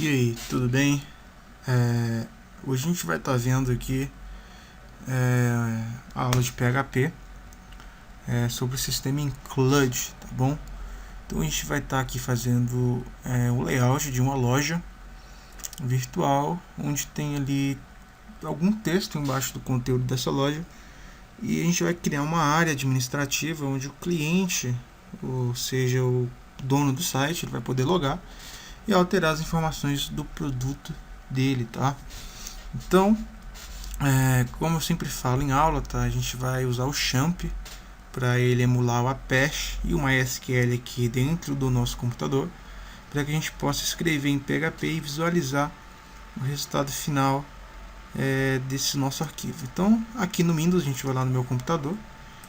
E aí, tudo bem? Hoje a gente vai estar vendo aqui a aula de PHP sobre o sistema include, tá bom? Então a gente vai estar aqui fazendo o layout de uma loja virtual, onde tem ali algum texto embaixo do conteúdo dessa loja, e a gente vai criar uma área administrativa onde o cliente, ou seja, o dono do site, ele vai poder logar e alterar as informações do produto dele, tá? Então, como eu sempre falo em aula, tá? A gente vai usar o XAMPP para ele emular o Apache e o MySQL aqui dentro do nosso computador, para que a gente possa escrever em PHP e visualizar o resultado final desse nosso arquivo. Então, aqui no Windows, a gente vai lá no meu computador,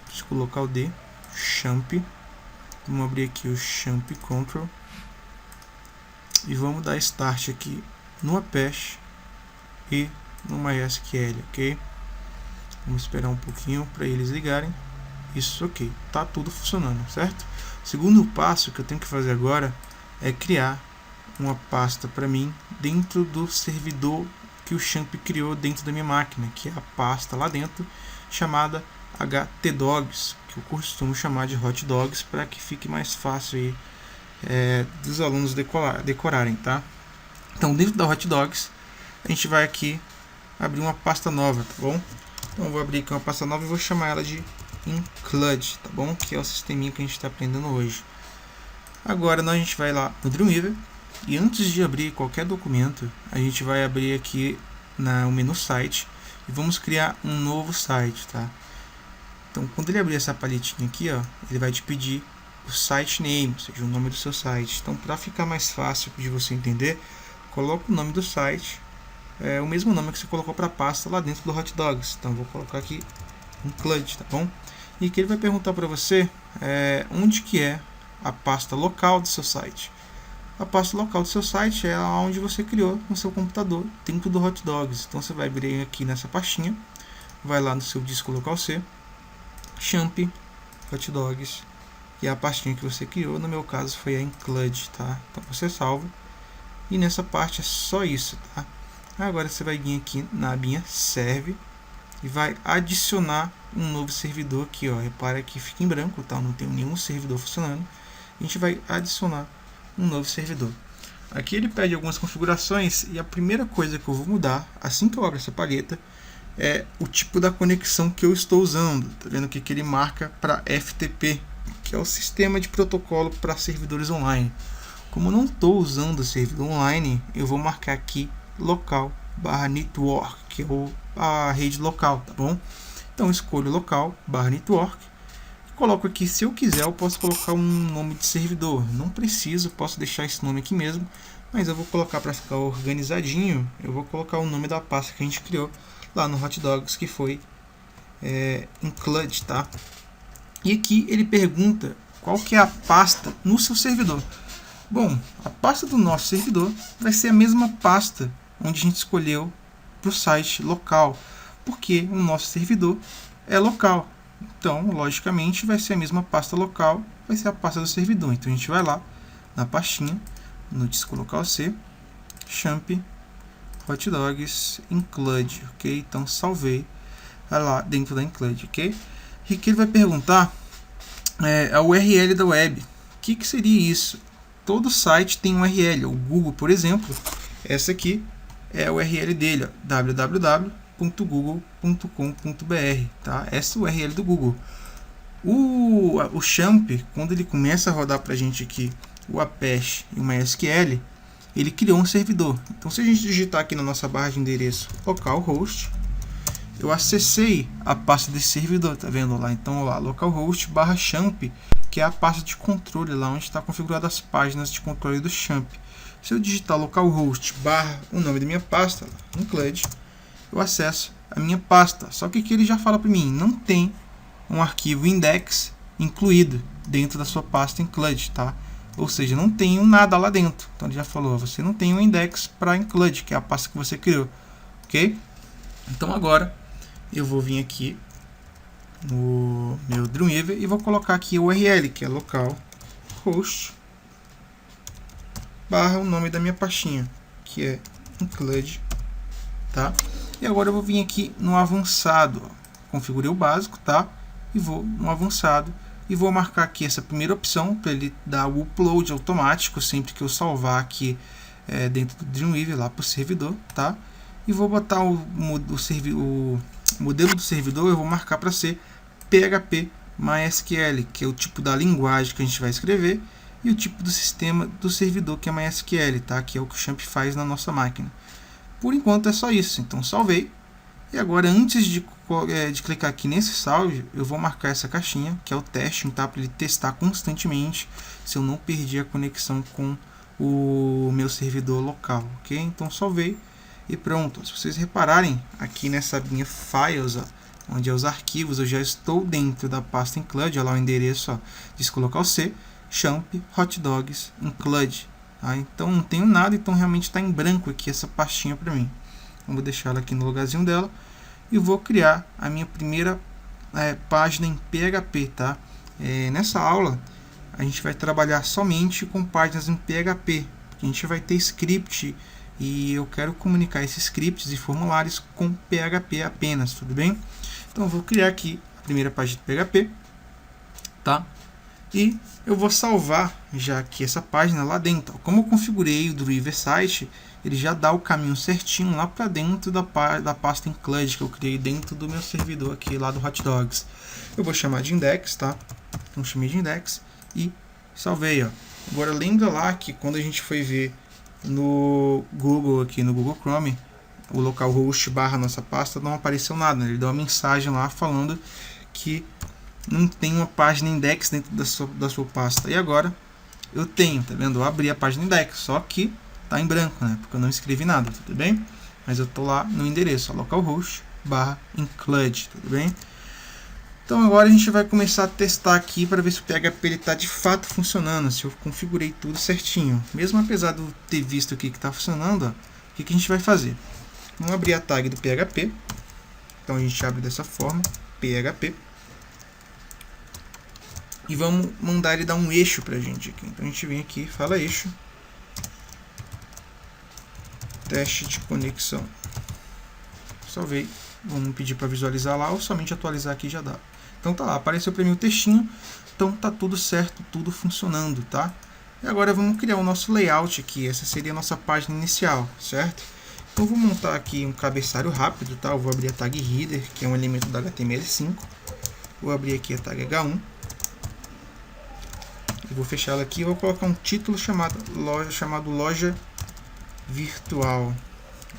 preciso colocar o D, XAMPP, vamos abrir aqui o XAMPP Control, e vamos dar Start aqui no Apache e no MySQL, ok? Vamos esperar um pouquinho para eles ligarem. Isso, ok, tá tudo funcionando, certo? O segundo passo que eu tenho que fazer agora é criar uma pasta para mim dentro do servidor que o XAMPP criou dentro da minha máquina, que é a pasta lá dentro chamada htdogs, que eu costumo chamar de hot dogs para que fique mais fácil aí dos alunos decorarem, tá? Então, dentro da hot dogs, a gente vai aqui abrir uma pasta nova, tá bom? Então, eu vou abrir aqui uma pasta nova e vou chamar ela de include, tá bom? Que é o sisteminha que a gente está aprendendo hoje. Agora, a gente vai lá no Dreamweaver e antes de abrir qualquer documento, a gente vai abrir aqui no menu site e vamos criar um novo site, tá? Então, quando ele abrir essa paletinha aqui, ó, ele vai te pedir o site name, ou seja, o nome do seu site. Então, para ficar mais fácil de você entender, coloca o nome do site, o mesmo nome que você colocou para a pasta lá dentro do Hot Dogs. Então, vou colocar aqui include, tá bom? E que ele vai perguntar para você onde que é a pasta local do seu site. A pasta local do seu site é onde você criou no seu computador, dentro do Hot Dogs. Então, você vai abrir aqui nessa pastinha, vai lá no seu disco local C, XAMPP, Hot Dogs, que é a pastinha que você criou, no meu caso foi a include, tá? Então você salva, e nessa parte é só isso, tá? Agora você vai vir aqui na abinha serve e vai adicionar um novo servidor aqui, ó. Repara que fica em branco, tá? Não tem nenhum servidor funcionando. A gente vai adicionar um novo servidor. Aqui ele pede algumas configurações e a primeira coisa que eu vou mudar assim que eu abro essa palheta é o tipo da conexão que eu estou usando. Tá vendo que ele marca para FTP, que é o sistema de protocolo para servidores online. Como eu não estou usando o servidor online, eu vou marcar aqui local/network, que é a rede local, tá bom? Então eu escolho local/network e coloco aqui, se eu quiser, eu posso colocar um nome de servidor. Não preciso, posso deixar esse nome aqui mesmo, mas eu vou colocar para ficar organizadinho, eu vou colocar o nome da pasta que a gente criou lá no Hot Dogs, que foi include, tá? E aqui ele pergunta qual que é a pasta no seu servidor. Bom, a pasta do nosso servidor vai ser a mesma pasta onde a gente escolheu para o site local, porque o nosso servidor é local. Então, logicamente, vai ser a mesma pasta local, vai ser a pasta do servidor. Então, a gente vai lá na pastinha, no disco local C, XAMPP, Hot Dogs, include, ok? Então, salvei lá dentro da include, ok? E aqui ele vai perguntar a URL da web. O que seria isso? Todo site tem um URL. O Google, por exemplo, essa aqui é a URL dele, www.google.com.br, tá? Essa é a URL do Google. O XAMPP, quando ele começa a rodar para a gente aqui o Apache e o MySQL, ele criou um servidor. Então, se a gente digitar aqui na nossa barra de endereço localhost, eu acessei a pasta desse servidor, tá vendo lá? Então, lá, localhost/XAMPP, que é a pasta de controle, lá onde está configurado as páginas de controle do XAMPP. Se eu digitar localhost/ o nome da minha pasta, include, eu acesso a minha pasta. Só que aqui ele já fala para mim, não tem um arquivo index incluído dentro da sua pasta include, tá? Ou seja, não tem nada lá dentro. Então ele já falou, você não tem um index para include, que é a pasta que você criou, ok? Então agora eu vou vir aqui no meu Dreamweaver e vou colocar aqui a URL, que é localhost / o nome da minha pastinha, que é include, tá? E agora eu vou vir aqui no avançado, ó. Configurei o básico, tá? E vou no avançado e vou marcar aqui essa primeira opção para ele dar o upload automático sempre que eu salvar aqui dentro do Dreamweaver lá para o servidor, tá? E vou botar o modelo do servidor, eu vou marcar para ser PHP MySQL, que é o tipo da linguagem que a gente vai escrever, e o tipo do sistema do servidor, que é MySQL, tá? Que é o que o Champ faz na nossa máquina. Por enquanto é só isso, então salvei. E agora, antes de clicar aqui nesse salve, eu vou marcar essa caixinha, que é o teste, tá? Para ele testar constantemente se eu não perdi a conexão com o meu servidor local, ok? Então salvei e pronto. Se vocês repararem aqui nessa abinha Files, ó, onde é os arquivos, eu já estou dentro da pasta include, olha lá o endereço, ó, colocar o C, Champ, Hot Dogs, include. Tá? Então não tenho nada, então realmente está em branco aqui essa pastinha para mim. Então, vou deixar ela aqui no lugarzinho dela e vou criar a minha primeira página em PHP, tá? Nessa aula a gente vai trabalhar somente com páginas em PHP, porque a gente vai ter script e eu quero comunicar esses scripts e formulários com PHP apenas, tudo bem? Então eu vou criar aqui a primeira página de PHP, tá? E eu vou salvar já aqui essa página lá dentro. Como eu configurei o Dreamweaver Site, ele já dá o caminho certinho lá para dentro da pasta include que eu criei dentro do meu servidor aqui lá do Hot Dogs. Eu vou chamar de index, tá? Então chamei de index e salvei, ó. Agora lembra lá que quando a gente foi ver no Google aqui no Google Chrome, o localhost barra nossa pasta não apareceu nada, né? Ele deu uma mensagem lá falando que não tem uma página index dentro da sua pasta. E agora eu tenho, tá vendo? Eu abri a página index, só que tá em branco, né? Porque eu não escrevi nada, tudo bem? Mas eu tô lá no endereço, localhost barra include, tudo bem? Então agora a gente vai começar a testar aqui para ver se o PHP está de fato funcionando, se eu configurei tudo certinho. Mesmo apesar de eu ter visto aqui que está funcionando, ó, o que a gente vai fazer? Vamos abrir a tag do PHP. Então a gente abre dessa forma, PHP. E vamos mandar ele dar um eixo para a gente aqui. Então a gente vem aqui, fala eixo. Teste de conexão. Salvei. Vamos pedir para visualizar lá ou somente atualizar aqui já dá. Então tá lá, apareceu para mim o textinho. Então tá tudo certo, tudo funcionando, tá? E agora vamos criar o nosso layout aqui. Essa seria a nossa página inicial, certo? Então vou montar aqui um cabeçalho rápido, tá? Eu vou abrir a tag header, que é um elemento da HTML5. Vou abrir aqui a tag H1. Eu vou fechar ela aqui e vou colocar um título chamado loja virtual,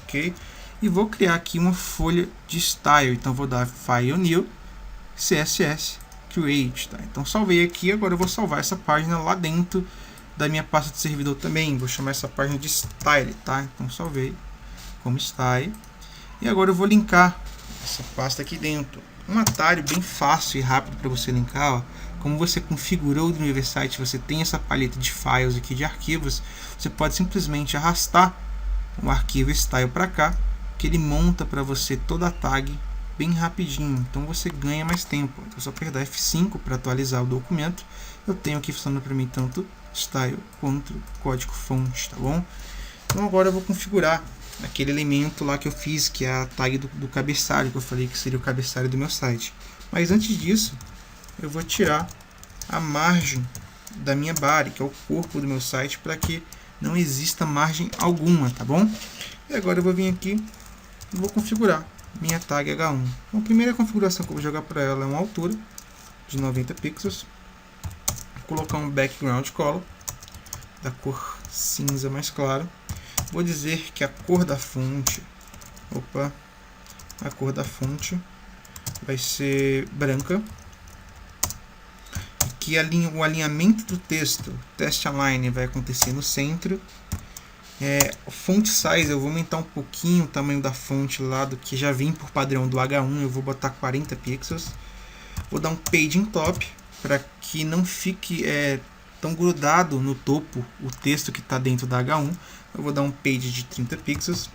ok? E vou criar aqui uma folha de style. Então vou dar file new css create, tá? Então salvei aqui, agora eu vou salvar essa página lá dentro da minha pasta de servidor também. Vou chamar essa página de style, tá? Então salvei como style. E agora eu vou linkar essa pasta aqui dentro. Um atalho bem fácil e rápido para você linkar, ó. Como você configurou o Dreamweaver Site, você tem essa paleta de files aqui de arquivos, você pode simplesmente arrastar o arquivo style para cá, que ele monta para você toda a tag bem rapidinho. Então você ganha mais tempo. Eu só apertar F5 para atualizar o documento. Eu tenho aqui funcionando para mim tanto style quanto código fonte, tá bom? Então agora eu vou configurar aquele elemento lá que eu fiz, que é a tag do cabeçalho, que eu falei que seria o cabeçalho do meu site. Mas antes disso, eu vou tirar a margem da minha body, que é o corpo do meu site, para que não exista margem alguma, tá bom? E agora eu vou vir aqui e vou configurar minha tag H1. Então, a primeira configuração que eu vou jogar para ela é uma altura de 90 pixels. Vou colocar um background color da cor cinza mais claro. Vou dizer que a cor da fonte, a cor da fonte vai ser branca. Que o alinhamento do texto, test align, vai acontecer no centro. O font size, eu vou aumentar um pouquinho o tamanho da fonte lá do que já vem por padrão do H1, eu vou botar 40 pixels. Vou dar um page top para que não fique tão grudado no topo o texto que está dentro da H1. Eu vou dar um page de 30 pixels.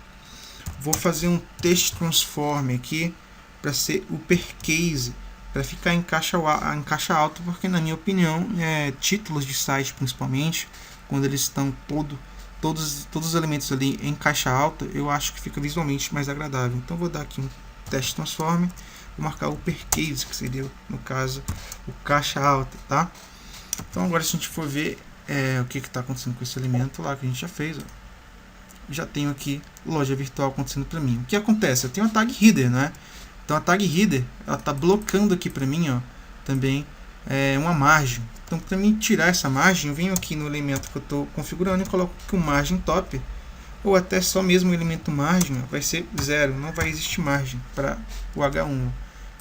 Vou fazer um text transform aqui para ser uppercase, para ficar em caixa alta, porque na minha opinião, títulos de site principalmente, quando eles estão todo todos os elementos ali em caixa alta, eu acho que fica visualmente mais agradável. Então vou dar aqui um teste transform, vou marcar o uppercase, que seria, no caso, o caixa alta, tá? Então agora, se a gente for ver o que está acontecendo com esse elemento lá que a gente já fez, ó, já tenho aqui loja virtual acontecendo para mim. O que acontece? Eu tenho a tag header, né? Então a tag header, ela está bloqueando aqui para mim, ó, também uma margem. Então, para mim tirar essa margem, eu venho aqui no elemento que eu estou configurando e coloco aqui o margem top, ou até só mesmo o elemento margem, ó, vai ser 0, não vai existir margem para o H1.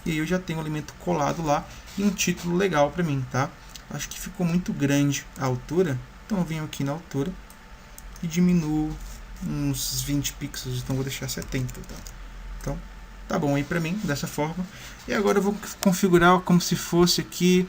E aí eu já tenho o elemento colado lá e um título legal para mim, tá? Acho que ficou muito grande a altura, então eu venho aqui na altura e diminuo uns 20 pixels, então vou deixar 70, tá? Então, tá bom aí para mim, dessa forma. E agora eu vou configurar como se fosse aqui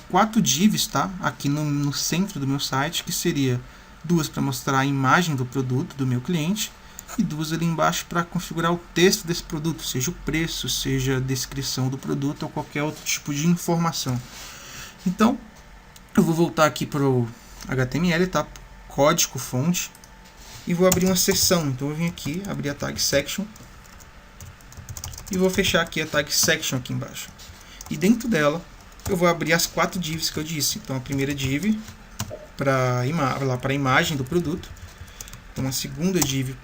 4 divs, tá? Aqui no centro do meu site, que seria 2 para mostrar a imagem do produto do meu cliente e 2 ali embaixo para configurar o texto desse produto, seja o preço, seja a descrição do produto ou qualquer outro tipo de informação. Então, eu vou voltar aqui para o HTML, tá? Código fonte, e vou abrir uma seção. Então eu vim aqui, abrir a tag section e vou fechar aqui a tag section aqui embaixo. E dentro dela eu vou abrir as 4 divs que eu disse. Então a primeira div para a imagem do produto. Então a segunda div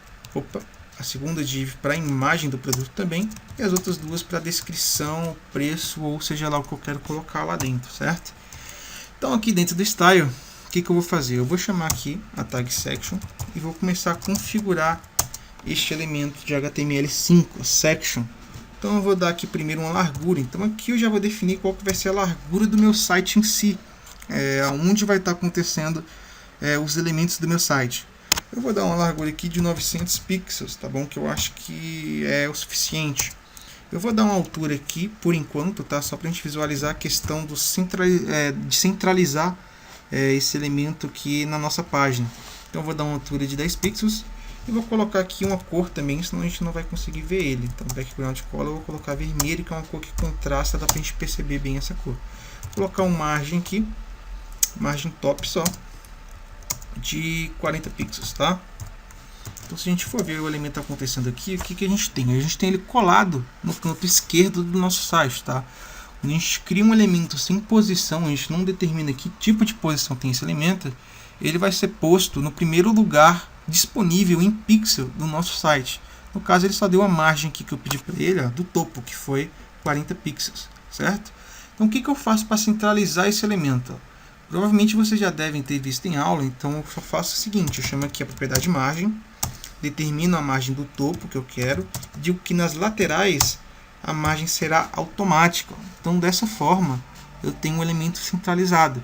para a imagem do produto também. E as outras 2 para descrição, preço, ou seja lá o que eu quero colocar lá dentro, certo? Então aqui dentro do style, o que eu vou fazer? Eu vou chamar aqui a tag section e vou começar a configurar este elemento de HTML5, section. Então eu vou dar aqui primeiro uma largura. Então aqui eu já vou definir qual que vai ser a largura do meu site em si, onde vai estar acontecendo os elementos do meu site. Eu vou dar uma largura aqui de 900 pixels, tá bom? Que eu acho que é o suficiente. Eu vou dar uma altura aqui por enquanto, tá? Só para a gente visualizar a questão de centralizar esse elemento aqui na nossa página. Então eu vou dar uma altura de 10 pixels e vou colocar aqui uma cor também, senão a gente não vai conseguir ver ele. Então background color eu vou colocar vermelho, que é uma cor que contrasta, dá para a gente perceber bem essa cor. Vou colocar uma margem aqui, margem top só, de 40 pixels, tá? Então se a gente for ver o elemento acontecendo aqui, o que a gente tem? A gente tem ele colado no canto esquerdo do nosso site, tá? Quando a gente cria um elemento sem posição, a gente não determina que tipo de posição tem esse elemento, ele vai ser posto no primeiro lugar disponível em pixel do nosso site. No caso, ele só deu a margem aqui que eu pedi para ele, ó, do topo, que foi 40 pixels, certo? Então o que eu faço para centralizar esse elemento? Provavelmente vocês já devem ter visto em aula, então eu só faço o seguinte: eu chamo aqui a propriedade margem, determino a margem do topo que eu quero, digo que nas laterais a margem será automática. Então dessa forma eu tenho um elemento centralizado.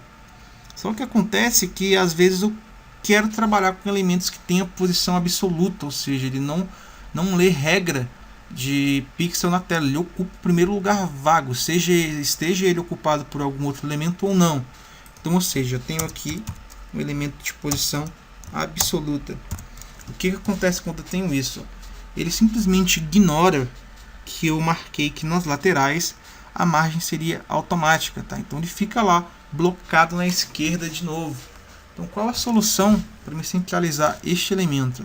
Só que acontece que às vezes eu quero trabalhar com elementos que tenham posição absoluta, ou seja, ele não lê regra de pixel na tela, ele ocupa o primeiro lugar vago, esteja ele ocupado por algum outro elemento ou não. Então, ou seja, eu tenho aqui um elemento de posição absoluta. O que acontece quando eu tenho isso? Ele simplesmente ignora que eu marquei que nas laterais a margem seria automática, tá? Então ele fica lá blocado na esquerda de novo. Então qual a solução para me centralizar este elemento?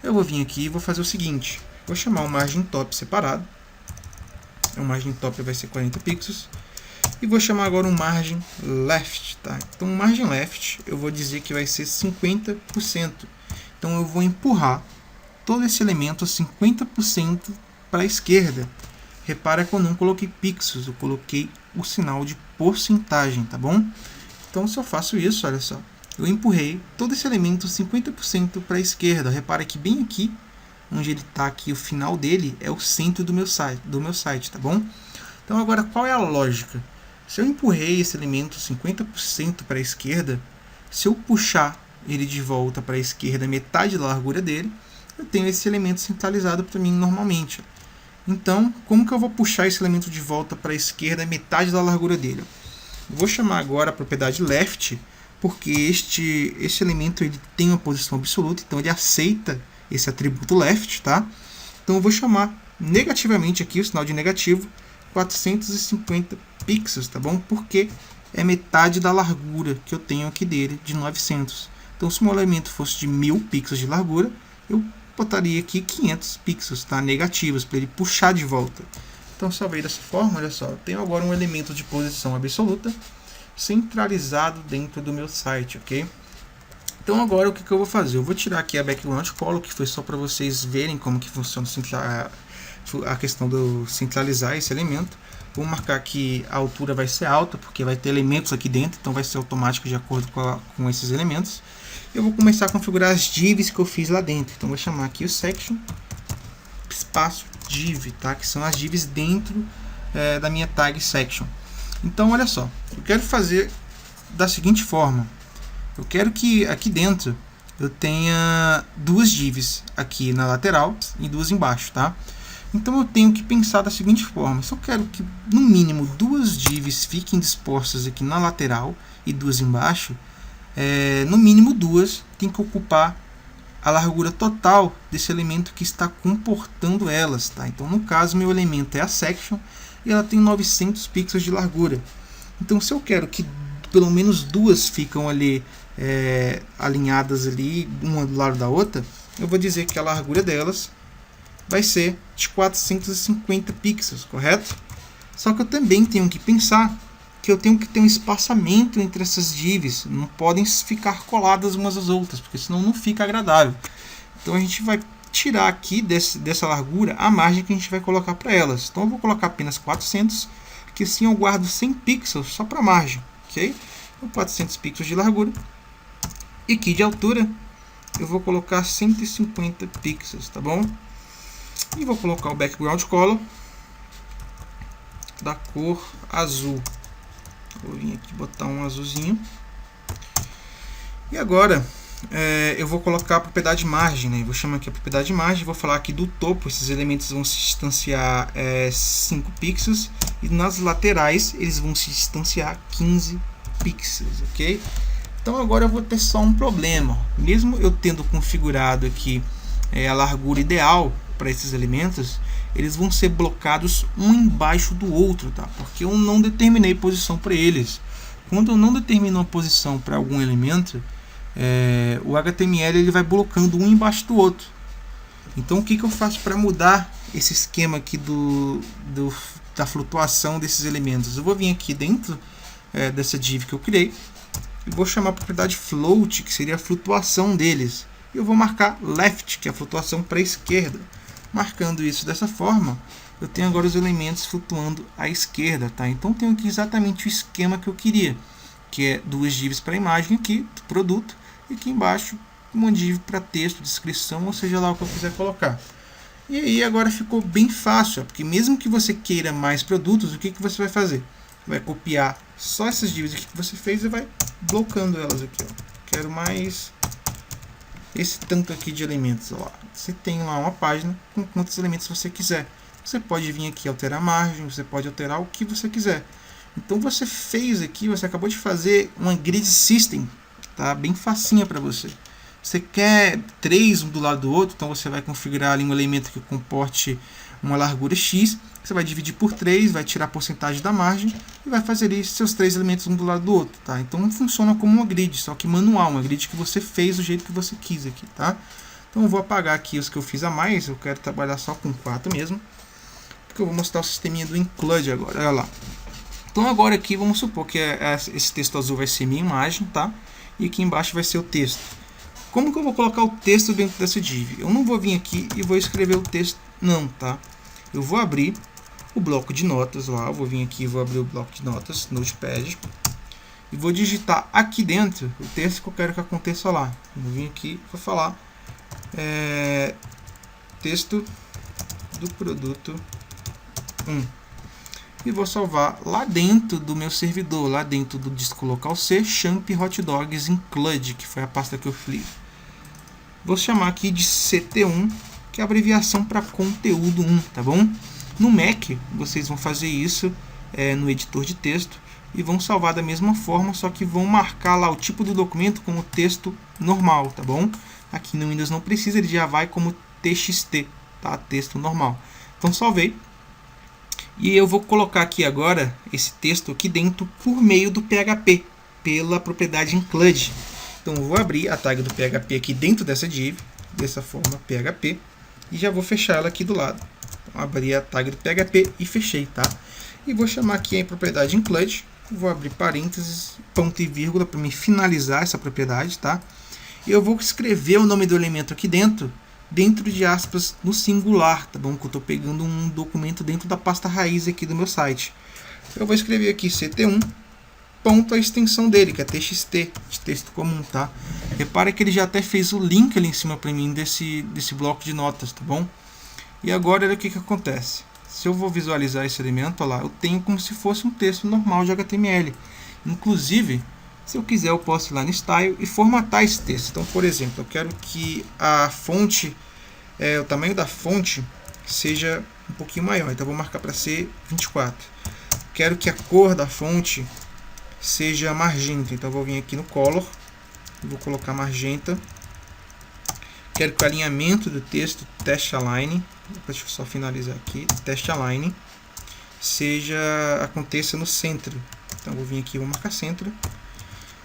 Eu vou vir aqui e vou fazer o seguinte: vou chamar o margem top separado. O margem top vai ser 40 pixels. E vou chamar agora um margem left, tá? Então o margem left eu vou dizer que vai ser 50%. Então eu vou empurrar todo esse elemento 50% para a esquerda. Repara que eu não coloquei pixels, eu coloquei o sinal de porcentagem, tá bom? Então se eu faço isso, olha só, eu empurrei todo esse elemento 50% para a esquerda. Repara que bem aqui, onde ele está aqui, o final dele é o centro do meu site, tá bom? Então agora qual é a lógica? Se eu empurrei esse elemento 50% para a esquerda, se eu puxar ele de volta para a esquerda, metade da largura dele, eu tenho esse elemento centralizado para mim normalmente. Então, como que eu vou puxar esse elemento de volta para a esquerda, metade da largura dele? Eu vou chamar agora a propriedade left, porque este elemento ele tem uma posição absoluta, então ele aceita esse atributo left, tá? Então eu vou chamar negativamente aqui, o sinal de negativo, 450 pixels, tá bom? Porque é metade da largura que eu tenho aqui dele, de 900. Então, se o meu elemento fosse de 1000 pixels de largura, eu botaria aqui 500 pixels, tá? Negativos, para ele puxar de volta. Então, salvei dessa forma, olha só. Eu tenho agora um elemento de posição absoluta centralizado dentro do meu site, ok? Então, agora o que eu vou fazer? Eu vou tirar aqui a background color, que foi só para vocês verem como que funciona a questão do centralizar esse elemento. Vou marcar que a altura vai ser alta, porque vai ter elementos aqui dentro, então vai ser automático de acordo com esses elementos. Eu vou começar a configurar as divs que eu fiz lá dentro. Então, vou chamar aqui o section, espaço div, tá? Que são as divs dentro da minha tag section. Então, olha só, eu quero fazer da seguinte forma. Eu quero que aqui dentro eu tenha duas divs aqui na lateral e duas embaixo, tá? Então eu tenho que pensar da seguinte forma: se eu quero que no mínimo duas divs fiquem dispostas aqui na lateral e duas embaixo, no mínimo duas tem que ocupar a largura total desse elemento que está comportando elas, tá? Então, no caso, meu elemento é a section e ela tem 900 pixels de largura. Então, se eu quero que pelo menos duas ficam ali alinhadas ali, uma do lado da outra, eu vou dizer que a largura delas vai ser de 450 pixels, correto? Só que eu também tenho que pensar que eu tenho que ter um espaçamento entre essas divs, não podem ficar coladas umas às outras, porque senão não fica agradável. Então a gente vai tirar aqui dessa largura a margem que a gente vai colocar para elas. Então eu vou colocar apenas 400, que assim eu guardo 100 pixels só para a margem, ok? Então 400 pixels de largura. E aqui de altura eu vou colocar 150 pixels, tá bom? E vou colocar o background color da cor azul. Vou vir aqui botar um azulzinho. E agora eu vou colocar a propriedade margem, né? Vou chamar aqui a propriedade margem. Vou falar aqui do topo, esses elementos vão se distanciar 5 pixels. E nas laterais eles vão se distanciar 15 pixels, ok? Então agora eu vou ter só um problema. Mesmo eu tendo configurado aqui a largura ideal para esses elementos, eles vão ser blocados um embaixo do outro, tá? Porque eu não determinei posição para eles. Quando eu não determino uma posição para algum elemento, o HTML ele vai blocando um embaixo do outro. Então o que eu faço para mudar esse esquema aqui da flutuação desses elementos? Eu vou vir aqui dentro dessa div que eu criei e vou chamar a propriedade float, que seria a flutuação deles. E eu vou marcar left, que é a flutuação para a esquerda. Marcando isso dessa forma, eu tenho agora os elementos flutuando à esquerda, tá? Então tenho aqui exatamente o esquema que eu queria, que é duas divs para a imagem aqui, do produto, e aqui embaixo uma div para texto, descrição, ou seja lá o que eu quiser colocar. E aí agora ficou bem fácil, porque mesmo que você queira mais produtos, o que você vai fazer? Vai copiar só essas divs aqui que você fez e vai blocando elas aqui, ó. Quero mais esse tanto aqui de elementos, ó. Você tem lá uma página com quantos elementos você quiser. Você pode vir aqui alterar a margem, você pode alterar o que você quiser. Então você fez aqui, você acabou de fazer uma grid system, tá? Bem facinha para você. Você quer 3 um do lado do outro, então você vai configurar ali um elemento que comporte uma largura X. Você vai dividir por 3, vai tirar a porcentagem da margem e vai fazer ali seus 3 elementos um do lado do outro, tá? Então funciona como uma grid, só que manual, uma grid que você fez do jeito que você quis aqui, tá? Então eu vou apagar aqui os que eu fiz a mais, eu quero trabalhar só com 4 mesmo, porque eu vou mostrar o sisteminha do include agora, olha lá. Então agora aqui vamos supor que esse texto azul vai ser minha imagem, tá? E aqui embaixo vai ser o texto. Como que eu vou colocar o texto dentro dessa div? Eu não vou vir aqui e vou escrever o texto, não, tá? Eu vou abrir o bloco de notas lá, eu vou vir aqui e vou abrir o bloco de notas, Notepad, e vou digitar aqui dentro o texto que eu quero que aconteça lá. Eu vou vir aqui e vou falar texto do produto 1. E vou salvar lá dentro do meu servidor, lá dentro do disco local C, champ hot dogs include, que foi a pasta que eu fiz. Vou chamar aqui de CT1, que é a abreviação para conteúdo 1, tá bom? No Mac, vocês vão fazer isso no editor de texto e vão salvar da mesma forma, só que vão marcar lá o tipo do documento como texto normal, tá bom? Aqui no Windows não precisa, ele já vai como TXT, tá? Texto normal. Então salvei. E eu vou colocar aqui agora esse texto aqui dentro por meio do PHP, pela propriedade include. Então eu vou abrir a tag do PHP aqui dentro dessa div, dessa forma, PHP, e já vou fechar ela aqui do lado. Então, abri a tag do PHP e fechei, tá? E vou chamar aqui a propriedade include, vou abrir parênteses, ponto e vírgula para me finalizar essa propriedade, tá? E eu vou escrever o nome do elemento aqui dentro de aspas no singular, tá bom? Que eu estou pegando um documento dentro da pasta raiz aqui do meu site. Eu vou escrever aqui ct1, ponto a extensão dele, que é txt, de texto comum, tá? Repara que ele já até fez o link ali em cima para mim desse bloco de notas, tá bom? E agora, olha o que acontece. Se eu vou visualizar esse elemento, olha lá, eu tenho como se fosse um texto normal de HTML. Inclusive, se eu quiser, eu posso ir lá no Style e formatar esse texto. Então, por exemplo, eu quero que a fonte, o tamanho da fonte seja um pouquinho maior. Então, eu vou marcar para ser 24. Quero que a cor da fonte seja magenta. Então, eu vou vir aqui no Color e vou colocar magenta. Quero que o alinhamento do texto, Test Align, deixa eu só finalizar aqui, Test Align, aconteça no centro. Então, eu vou vir aqui e vou marcar centro.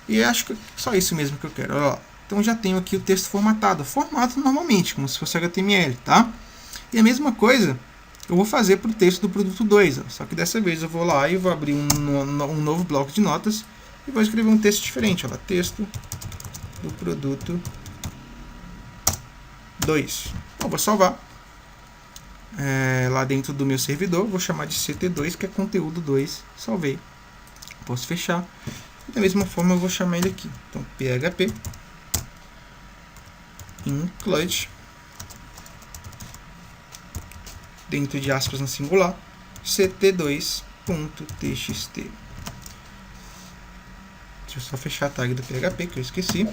E acho que só isso mesmo que eu quero. Ó, então já tenho aqui o texto formatado. Formato normalmente, como se fosse HTML, tá? E a mesma coisa eu vou fazer para o texto do produto 2. Ó. Só que dessa vez eu vou lá e vou abrir um novo bloco de notas e vou escrever um texto diferente. Ó, lá, texto do produto 2. Então, vou salvar lá dentro do meu servidor. Vou chamar de ct2, que é conteúdo 2. Salvei. Posso fechar. Da mesma forma eu vou chamar ele aqui. Então, PHP include, dentro de aspas no singular, ct2.txt. Deixa eu só fechar a tag do PHP, que eu esqueci.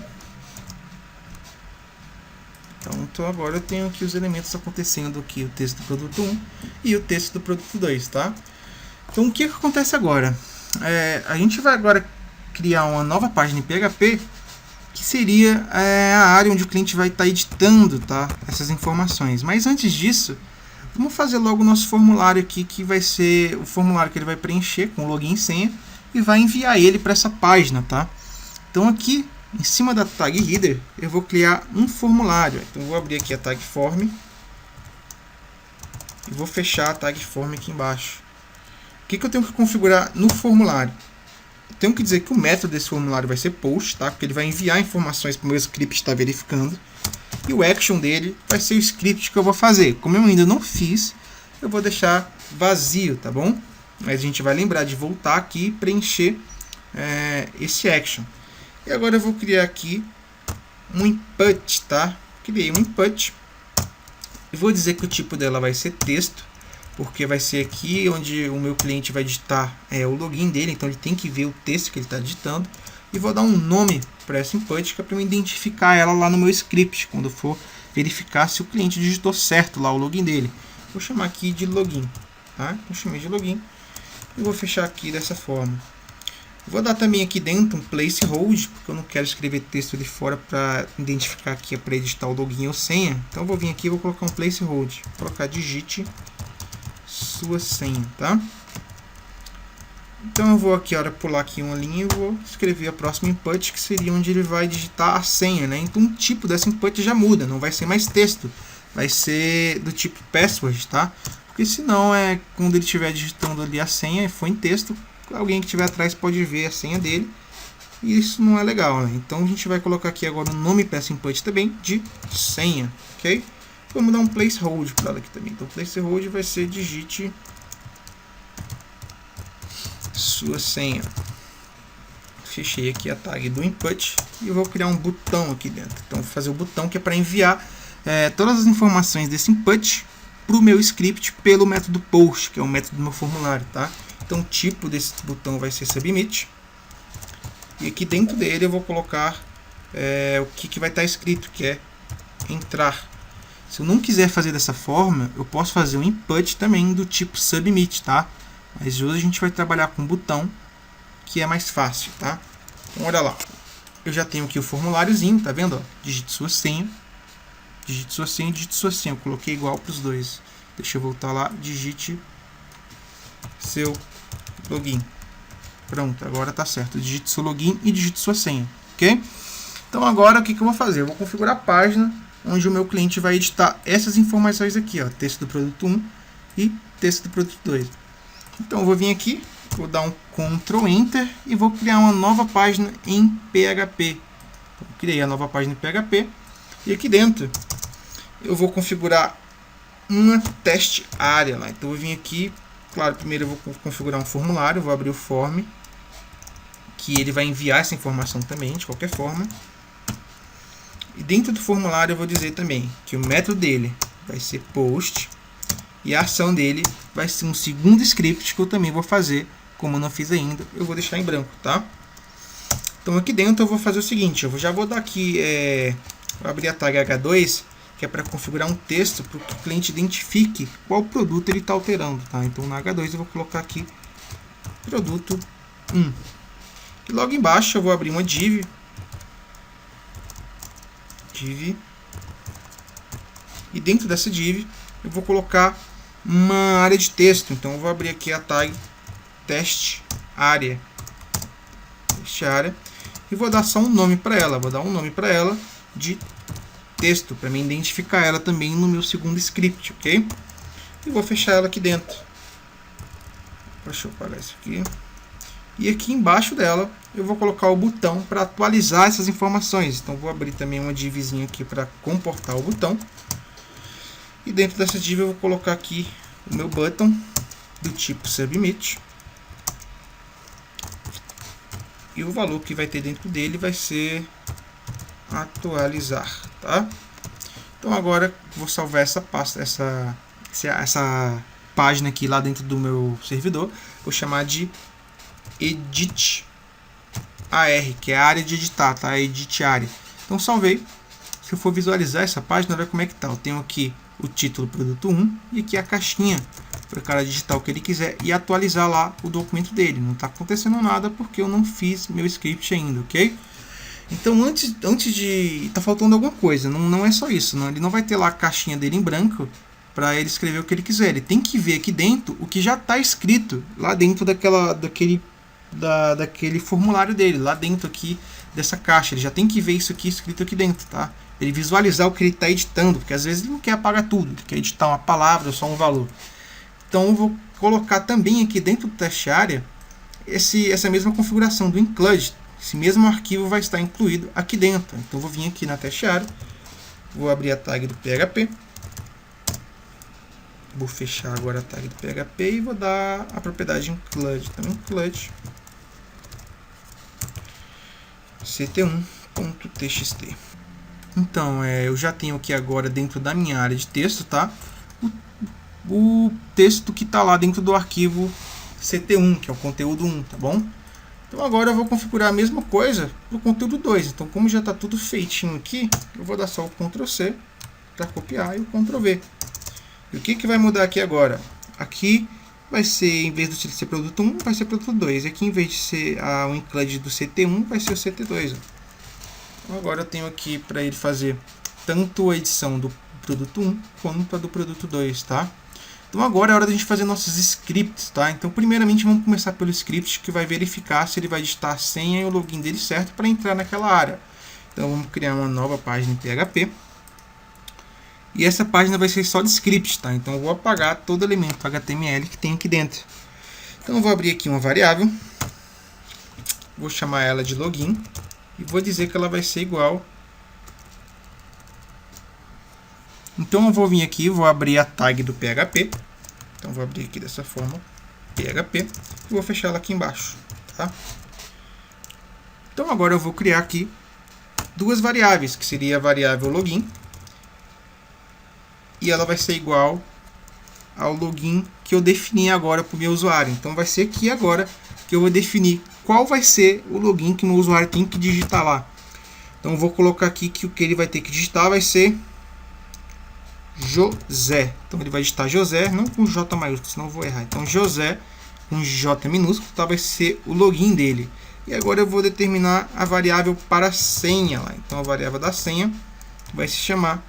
Então agora eu tenho aqui os elementos acontecendo aqui, o texto do produto 1 e o texto do produto 2, tá? Então o que acontece agora? A gente vai agora criar uma nova página em PHP, que seria a área onde o cliente vai estar editando, tá, essas informações. Mas antes disso, vamos fazer logo o nosso formulário aqui, que vai ser o formulário que ele vai preencher com login e senha e vai enviar ele para essa página, tá? Então aqui, em cima da tag header, eu vou criar um formulário. Então eu vou abrir aqui a tag form e vou fechar a tag form aqui embaixo. O que eu tenho que configurar no formulário? Tenho que dizer que o método desse formulário vai ser post, tá? Porque ele vai enviar informações para o meu script estar verificando. E o action dele vai ser o script que eu vou fazer. Como eu ainda não fiz, eu vou deixar vazio, tá bom? Mas a gente vai lembrar de voltar aqui e preencher esse action. E agora eu vou criar aqui um input, tá? Criei um input. E vou dizer que o tipo dela vai ser texto, porque vai ser aqui onde o meu cliente vai digitar o login dele, então ele tem que ver o texto que ele está digitando. E vou dar um nome para essa input, que é para eu identificar ela lá no meu script, quando eu for verificar se o cliente digitou certo lá o login dele. Vou chamar aqui de login, tá? Eu chamei de login e vou fechar aqui dessa forma. Vou dar também aqui dentro um placeholder, porque eu não quero escrever texto de fora para identificar aqui para digitar o login ou senha. Então eu vou vir aqui e vou colocar um placeholder, vou colocar digite sua senha, tá? Então eu vou aqui, pular aqui uma linha e vou escrever a próxima input, que seria onde ele vai digitar a senha, né? Então o tipo dessa input já muda, não vai ser mais texto, vai ser do tipo password, tá? Porque senão quando ele estiver digitando ali a senha e for em texto, alguém que estiver atrás pode ver a senha dele, e isso não é legal, né? Então a gente vai colocar aqui agora o nome para essa input também de senha, ok? Vamos dar um placeholder para ela aqui também. Então, o placeholder vai ser digite sua senha. Fechei aqui a tag do input e vou criar um botão aqui dentro. Então, vou fazer o botão que é para enviar todas as informações desse input para o meu script pelo método post, que é o método do meu formulário, tá? Então, o tipo desse botão vai ser submit. E aqui dentro dele eu vou colocar o que vai estar escrito, que é entrar. Se eu não quiser fazer dessa forma, eu posso fazer um input também do tipo submit, tá? Mas hoje a gente vai trabalhar com um botão, que é mais fácil, tá? Então, olha lá. Eu já tenho aqui o formuláriozinho, tá vendo? Ó, digite sua senha. Digite sua senha e digite sua senha. Eu coloquei igual para os dois. Deixa eu voltar lá. Digite seu login. Pronto, agora tá certo. Digite seu login e digite sua senha, ok? Então agora o que eu vou fazer? Eu vou configurar a página onde o meu cliente vai editar essas informações aqui, ó, texto do produto 1 e texto do produto 2. Então eu vou vir aqui, vou dar um Ctrl Enter e vou criar uma nova página em PHP. Então, criei a nova página em PHP e aqui dentro eu vou configurar uma teste área lá. Então eu vou vir aqui, claro, primeiro eu vou configurar um formulário, vou abrir o form, que ele vai enviar essa informação também, de qualquer forma. E dentro do formulário eu vou dizer também que o método dele vai ser post e a ação dele vai ser um segundo script que eu também vou fazer, como eu não fiz ainda, eu vou deixar em branco, tá? Então aqui dentro eu vou fazer o seguinte, eu já vou dar aqui, vou abrir a tag H2, que é para configurar um texto para que o cliente identifique qual produto ele está alterando, tá? Então na H2 eu vou colocar aqui produto 1. E logo embaixo eu vou abrir uma div, e dentro dessa div eu vou colocar uma área de texto. Então eu vou abrir aqui a tag teste área, e vou dar só um nome para ela. Vou dar um nome para ela de texto, para mim identificar ela também no meu segundo script, ok? E vou fechar ela aqui dentro. Deixa eu apagar isso aqui. E aqui embaixo dela eu vou colocar o botão para atualizar essas informações. Então vou abrir também uma divzinha aqui para comportar o botão. E dentro dessa div eu vou colocar aqui o meu button do tipo submit. E o valor que vai ter dentro dele vai ser atualizar, tá? Então agora vou salvar essa pasta, essa página aqui lá dentro do meu servidor. Vou chamar de edit AR, que é a área de editar, tá? Edit área. Então salvei. Se eu for visualizar essa página, olha como é que tá. Eu tenho aqui o título produto 1 e aqui a caixinha para o cara digitar o que ele quiser e atualizar lá o documento dele. Não está acontecendo nada porque eu não fiz meu script ainda, ok? Então antes de... tá faltando alguma coisa, não é só isso, não. Ele não vai ter lá a caixinha dele em branco para ele escrever o que ele quiser. Ele tem que ver aqui dentro o que já está escrito lá dentro daquele formulário dele, lá dentro aqui dessa caixa. Ele já tem que ver isso aqui escrito aqui dentro, tá? Ele visualizar o que ele está editando, porque às vezes ele não quer apagar tudo, ele quer editar uma palavra ou só um valor. Então eu vou colocar também aqui dentro do teste área essa mesma configuração do include. Esse mesmo arquivo vai estar incluído aqui dentro. Então eu vou vir aqui na teste área, vou abrir a tag do PHP, vou fechar agora a tag do PHP e vou dar a propriedade include, então include ct1.txt. Então eu já tenho aqui agora dentro da minha área de texto, tá? O texto que está lá dentro do arquivo ct1, que é o conteúdo 1, tá bom? Então agora eu vou configurar a mesma coisa para o conteúdo 2. Então como já está tudo feitinho aqui, eu vou dar só o Ctrl C para copiar e o Ctrl V. E o que vai mudar aqui agora? Aqui vai ser, em vez de ser produto 1, vai ser produto 2. E aqui em vez de ser o include do CT1, vai ser o CT2. Então agora eu tenho aqui para ele fazer tanto a edição do produto 1 quanto a do produto 2, tá? Então agora é hora da gente fazer nossos scripts, tá? Então primeiramente vamos começar pelo script que vai verificar se ele vai digitar a senha e o login dele certo para entrar naquela área. Então vamos criar uma nova página em PHP. E essa página vai ser só de script, tá? Então eu vou apagar todo elemento HTML que tem aqui dentro. Então eu vou abrir aqui uma variável, vou chamar ela de login e vou dizer que ela vai ser igual. Então eu vou vir aqui, vou abrir a tag do PHP. Então vou abrir aqui dessa forma, PHP, e vou fechar ela aqui embaixo, tá? Então agora eu vou criar aqui duas variáveis, que seria a variável login, e ela vai ser igual ao login que eu defini agora para o meu usuário. Então vai ser aqui agora que eu vou definir qual vai ser o login que o meu usuário tem que digitar lá. Então eu vou colocar aqui que o que ele vai ter que digitar vai ser José. Então ele vai digitar José, não com J maiúsculo, senão eu vou errar. Então José com J minúsculo, tá, vai ser o login dele. E agora eu vou determinar a variável para a senha lá. Então a variável da senha vai se chamar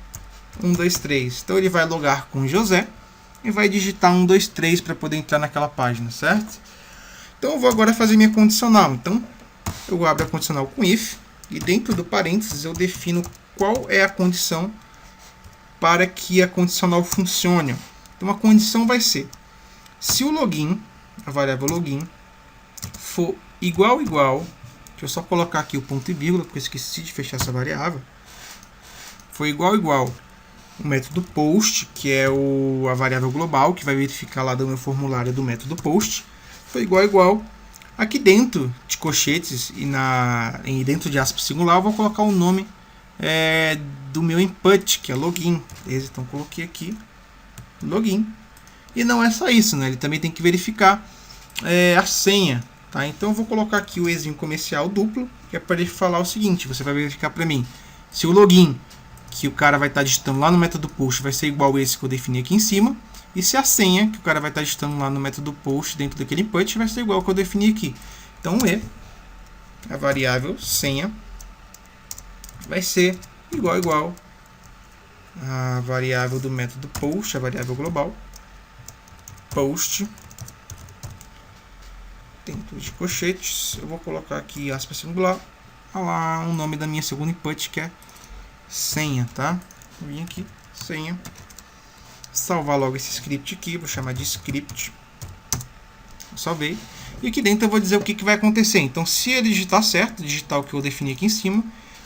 123. Então ele vai logar com José e vai digitar 123 para poder entrar naquela página, certo? Então eu vou agora fazer minha condicional. Então eu abro a condicional com if e dentro do parênteses eu defino qual é a condição para que a condicional funcione. Então a condição vai ser, se o login, a variável login, for igual, deixa eu só colocar aqui o ponto e vírgula, porque eu esqueci de fechar essa variável, for igual o método post, que é a variável global, que vai verificar lá do meu formulário do método post, foi igual, aqui dentro de colchetes e dentro de aspas singular, eu vou colocar o nome do meu input, que é login. Beleza? Então coloquei aqui login. E não é só isso, né? Ele também tem que verificar a senha. Tá? Então eu vou colocar aqui o ezinho comercial duplo, que é para ele falar o seguinte: você vai verificar para mim se o login que o cara vai estar digitando lá no método post vai ser igual esse que eu defini aqui em cima, e se a senha que o cara vai estar digitando lá no método post dentro daquele input vai ser igual ao que eu defini aqui. Então a variável senha vai ser igual a variável do método post, a variável global post, dentro de colchetes, eu vou colocar aqui aspas singular, lá o nome da minha segunda input, que é senha, tá? Vou vir aqui, senha, salvar logo esse script aqui, vou chamar de script, salvei, e aqui dentro eu vou dizer o que vai acontecer. Então, se ele digitar certo, digitar o que eu defini aqui em cima,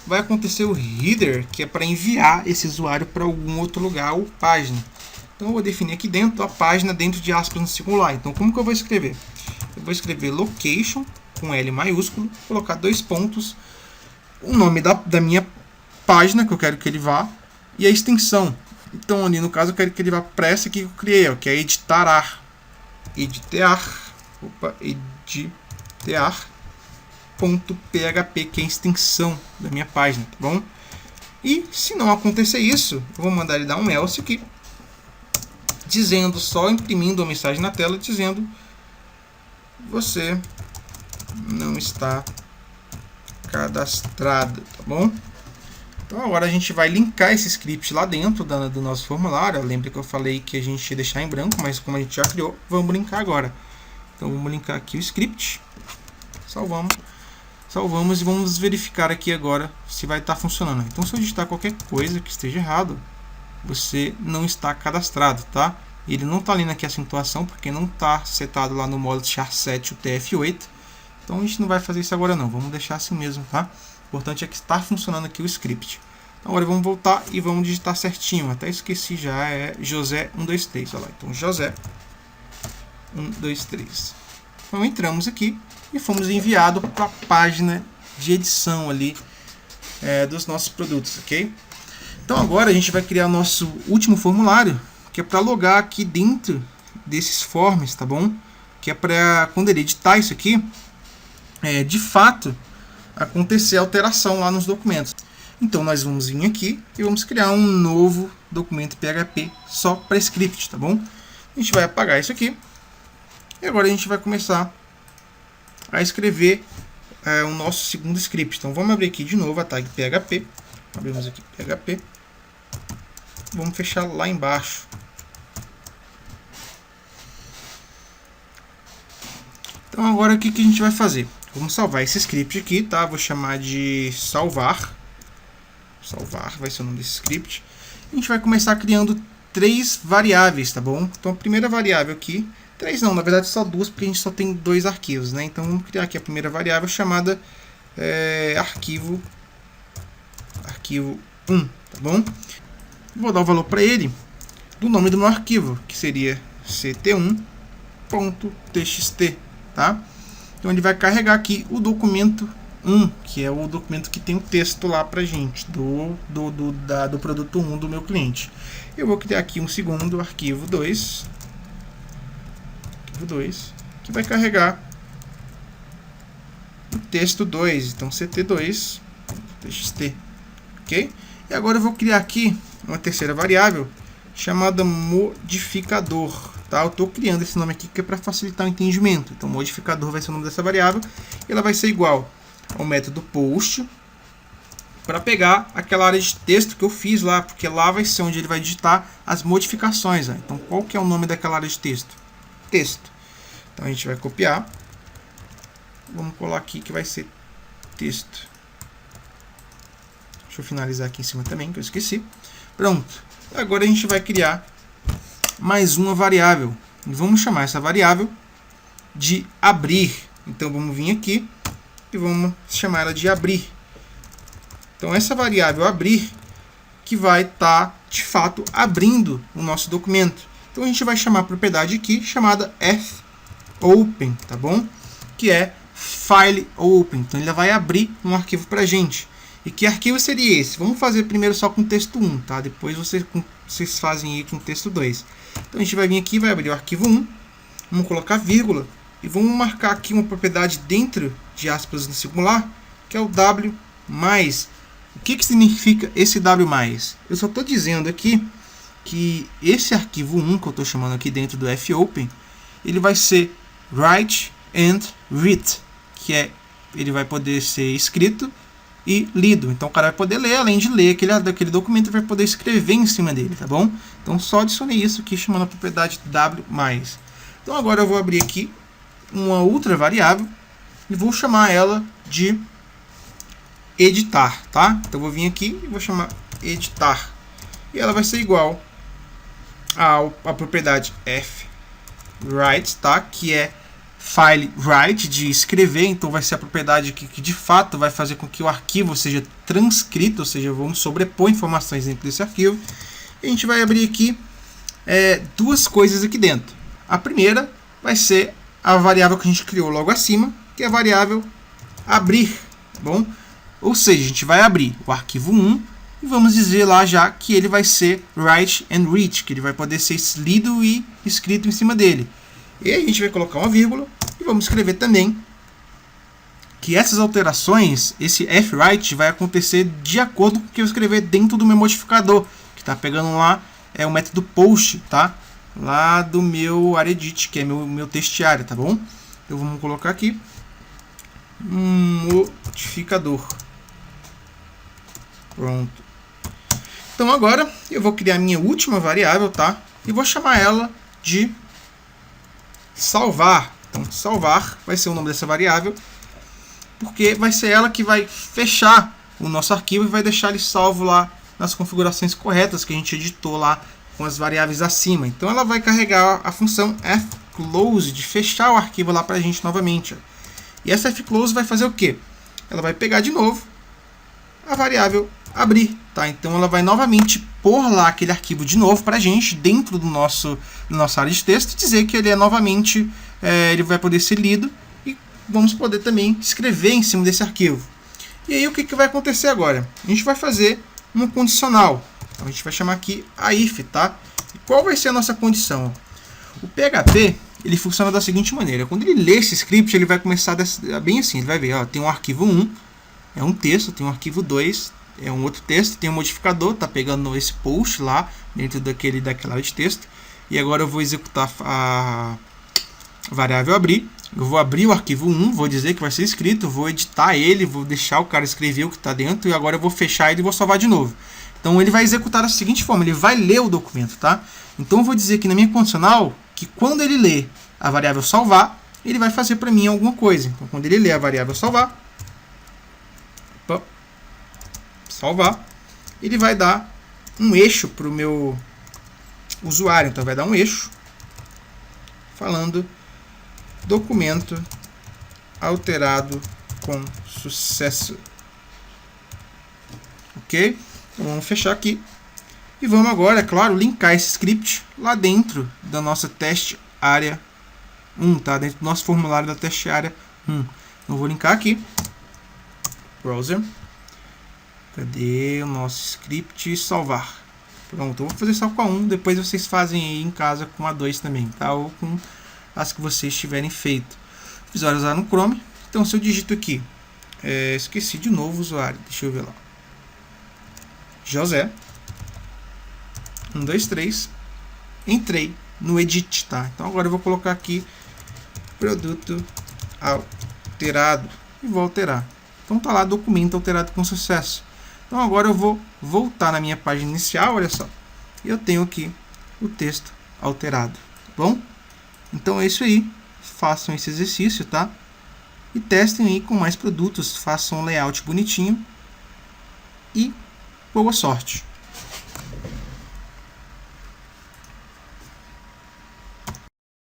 vai acontecer o header, que é para enviar esse usuário para algum outro lugar ou página. Então eu vou definir aqui dentro a página dentro de aspas no singular. Então como que eu vou escrever? Eu vou escrever location com L maiúsculo, colocar 2 pontos, o nome da minha página que eu quero que ele vá e a extensão. Então ali no caso eu quero que ele vá para essa aqui que eu criei, que é editar, .php, que é a extensão da minha página, tá bom? E se não acontecer isso, eu vou mandar ele dar um else aqui, dizendo, só imprimindo a mensagem na tela, dizendo: você não está cadastrado, tá bom? Então agora a gente vai linkar esse script lá dentro do nosso formulário. Lembra que eu falei que a gente ia deixar em branco, mas como a gente já criou, vamos linkar agora. Então vamos linkar aqui o script, salvamos e vamos verificar aqui agora se vai estar funcionando. Então se eu digitar qualquer coisa que esteja errado, você não está cadastrado, tá? Ele não está lendo aqui a acentuação porque não está setado lá no modo char7 o TF8. Então a gente não vai fazer isso agora não, vamos deixar assim mesmo, tá? O importante é que está funcionando aqui o script. Então agora vamos voltar e vamos digitar certinho. Até esqueci já, é José 123, olha lá. Então José 123. Então entramos aqui e fomos enviados para a página de edição ali dos nossos produtos, ok? Então agora a gente vai criar o nosso último formulário, que é para logar aqui dentro desses forms, tá bom? Que é para quando ele editar isso aqui, de fato acontecer alteração lá nos documentos. Então nós vamos vir aqui e vamos criar um novo documento PHP só para script, tá bom? A gente vai apagar isso aqui e agora a gente vai começar a escrever o nosso segundo script. Então vamos abrir aqui de novo a tag PHP, abrimos aqui PHP, vamos fechar lá embaixo. Então agora o que a gente vai fazer? Vamos salvar esse script aqui, tá? Vou chamar de salvar vai ser o nome desse script. A gente vai começar criando 3 variáveis, tá bom? Então a primeira variável aqui, 3 não, na verdade só 2, porque a gente só tem 2 arquivos, né? Então vamos criar aqui a primeira variável chamada arquivo 1, tá bom? Vou dar o valor para ele do nome do meu arquivo, que seria ct1.txt, tá? Então ele vai carregar aqui o documento 1, que é o documento que tem o texto lá pra gente, do produto 1 do meu cliente. Eu vou criar aqui um segundo arquivo 2, que vai carregar o texto 2, então ct2.txt, ok? E agora eu vou criar aqui uma terceira variável chamada modificador, tá? Eu estou criando esse nome aqui que é para facilitar o entendimento. Então modificador vai ser o nome dessa variável e ela vai ser igual ao método post para pegar aquela área de texto que eu fiz lá, porque lá vai ser onde ele vai digitar as modificações, né? Então qual que é o nome daquela área de texto? Texto. Então a gente vai copiar, vamos colar aqui que vai ser texto. Deixa eu finalizar aqui em cima também, que eu esqueci. Pronto. Agora a gente vai criar mais uma variável. E vamos chamar essa variável de abrir. Então vamos vir aqui e vamos chamar ela de abrir. Então essa variável abrir que vai estar de fato abrindo o nosso documento. Então a gente vai chamar a propriedade aqui chamada fopen, tá bom? Que é file open. Então ele vai abrir um arquivo para a gente. E que arquivo seria esse? Vamos fazer primeiro só com texto 1, tá? Depois vocês fazem aí com texto 2. Então a gente vai vir aqui, vai abrir o arquivo 1, vamos colocar vírgula e vamos marcar aqui uma propriedade dentro de aspas no singular, que é o W+. O que significa esse W+? Eu só estou dizendo aqui que esse arquivo 1, que eu estou chamando aqui dentro do fopen, ele vai ser write and read, que é, ele vai poder ser escrito e lido. Então o cara vai poder ler, além de ler aquele documento, vai poder escrever em cima dele, tá bom? Então só adicionei isso aqui chamando a propriedade W+. Então agora eu vou abrir aqui uma outra variável e vou chamar ela de editar, tá? Então eu vou vir aqui e vou chamar editar. E ela vai ser igual à propriedade fWrite, tá? Que é file write, de escrever. Então vai ser a propriedade que de fato vai fazer com que o arquivo seja transcrito, ou seja, vamos sobrepor informações dentro desse arquivo. E a gente vai abrir aqui duas coisas aqui dentro. A primeira vai ser a variável que a gente criou logo acima, que é a variável abrir, tá bom? Ou seja, a gente vai abrir o arquivo 1 e vamos dizer lá já que ele vai ser write and read, que ele vai poder ser lido e escrito em cima dele. E aí a gente vai colocar uma vírgula e vamos escrever também que essas alterações, esse fWrite, vai acontecer de acordo com o que eu escrever dentro do meu modificador, que está pegando lá o método post, tá? Lá do meu aredit, que é meu testiário, tá bom? Então vamos colocar aqui modificador. Pronto. Então agora eu vou criar minha última variável, tá? E vou chamar ela de salvar. Então salvar vai ser o nome dessa variável, porque vai ser ela que vai fechar o nosso arquivo e vai deixar ele salvo lá nas configurações corretas que a gente editou lá com as variáveis acima. Então ela vai carregar a função fclose de fechar o arquivo lá para a gente novamente. E essa fclose vai fazer o quê? Ela vai pegar de novo a variável abrir, tá? Então ela vai novamente pôr lá aquele arquivo de novo para a gente dentro do nossa área de texto e dizer que ele é novamente, ele vai poder ser lido e vamos poder também escrever em cima desse arquivo. E aí o que vai acontecer agora? A gente vai fazer uma condicional. Então a gente vai chamar aqui a if, tá? E qual vai ser a nossa condição? O PHP ele funciona da seguinte maneira: quando ele lê esse script, ele vai começar bem assim, ele vai ver, ó, tem um arquivo 1, é um texto, tem um arquivo 2, é um outro texto, tem um modificador, tá pegando esse post lá dentro daquela área de texto. E agora eu vou executar a variável abrir. Eu vou abrir o arquivo 1, vou dizer que vai ser escrito, vou editar ele, vou deixar o cara escrever o que está dentro e agora eu vou fechar ele e vou salvar de novo. Então ele vai executar da seguinte forma, ele vai ler o documento, tá? Então eu vou dizer aqui na minha condicional que quando ele lê a variável salvar, ele vai fazer para mim alguma coisa. Então quando ele lê a variável salvar, ele vai dar um eixo para o meu usuário. Então vai dar um eixo falando documento alterado com sucesso. Ok? Então vamos fechar aqui. E vamos agora, é claro, linkar esse script lá dentro da nossa teste área 1, tá? Dentro do nosso formulário da teste área 1. Então eu vou linkar aqui. Browser. Cadê o nosso script? Salvar. Pronto, eu vou fazer só com a 1, depois vocês fazem aí em casa com a 2 também, tá? Ou com as que vocês tiverem feito. Visualizar no Chrome. Então se eu digito aqui, esqueci de novo o usuário, deixa eu ver lá. José 123, entrei no edit, tá? Então agora eu vou colocar aqui produto alterado e vou alterar. Então tá lá documento alterado com sucesso. Então agora eu vou voltar na minha página inicial, olha só. E eu tenho aqui o texto alterado, tá bom? Então é isso aí. Façam esse exercício, tá? E testem aí com mais produtos. Façam um layout bonitinho. E boa sorte!